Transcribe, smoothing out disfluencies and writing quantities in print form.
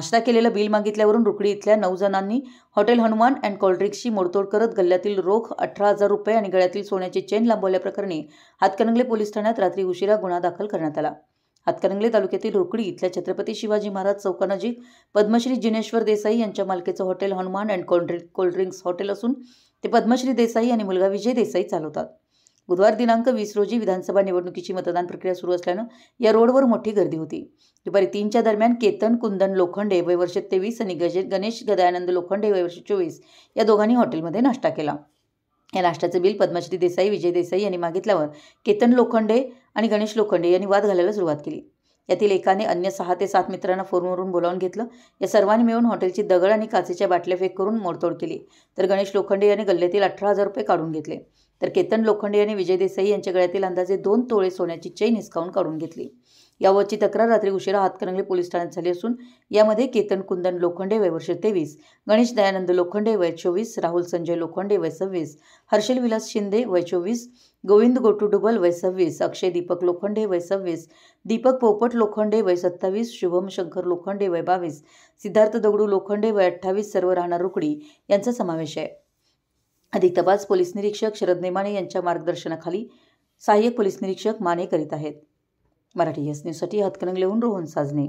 नाश्ता केलेलं बिल मागितल्यावरून रुकडी इथल्या 9 जणांनी हॉटेल हनुमान अँड कोल्ड्रिंक्सची मोडतोड करत गल्ल्यातील रोख 18,000 रुपये आणि गळ्यातील सोन्याची चेन लांबवल्याप्रकरणी हातकणंगले पोलीस ठाण्यात रात्री उशिरा गुन्हा दाखल करण्यात आला। हातकणंगले तालुक्यातील रुकडी इथल्या छत्रपती शिवाजी महाराज चौकानजीक पद्मश्री जिनेश्वर देसाई यांच्या मालकीचं hotel Hanuman and cold drinks hotel असून ते पद्मश्री देसाई आणि मुलगा विजय देसाई चालवतात। बुधवार दिनांक 20 रोजी विधानसभा निवडणुकीची मतदान प्रक्रिया सुरू असल्यानं या रोडवर मोठी गर्दी होती। दुपारी 3च्या दरम्यान केतन कुंदन लोखंडे वय वर्ष 23 आणि गणेश गदायानंद लोखंडे वय वर्ष 24 या दोघांनी हॉटेलमध्ये नाश्ता केला। या नाश्त्याचे बिल पद्मश्री देसाई विजय देसाई यांनी मागितल्यावर केतन लोखंडे आणि गणेश लोखंडे यांनी वाद घालायला सुरुवात केली। यातील एकाने अन्य 6 ते 7 मित्रांना फोनवरून बोलावून घेतलं। या सर्वांनी मिळून हॉटेलची दगड आणि काचेच्या बाटल्या फेक करून मोडतोड केली। तर गणेश लोखंडे यांनी गल्ल्यातील 18,000 रुपये काढून घेतले। तर केतन लोखंडे यांनी विजय देसाई यांच्या गळ्यातील अंदाजे 2 तोळे सोन्याची चेन हिसकावून काढून घेतली। याबाबतची तक्रार रात्री उशिरा हातकणंगले पोलीस ठाण्यात झाली असून यामध्ये केतन कुंदन लोखंडे वय वर्ष 23, गणेश दयानंद लोखंडे वय 24, राहुल संजय लोखंडे वय 26, हर्षल विलास शिंदे वय 24, गोविंद गोटू डुबल वय 26, अक्षय दीपक लोखंडे वय 26, दीपक पोपट लोखंडे वय 27, शुभम शंकर लोखंडे वय 22, सिद्धार्थ दगडू लोखंडे वय 28 सर्व राहणार रुकडी यांचा समावेश आहे। अधिक तपास पोलीस निरीक्षक शरद नेमाने यांच्या मार्गदर्शनाखाली सहाय्यक पोलीस निरीक्षक माने करीत आहेत। मराठी एस न्यूजसाठी हातकणंगलेहून रोहन साजने।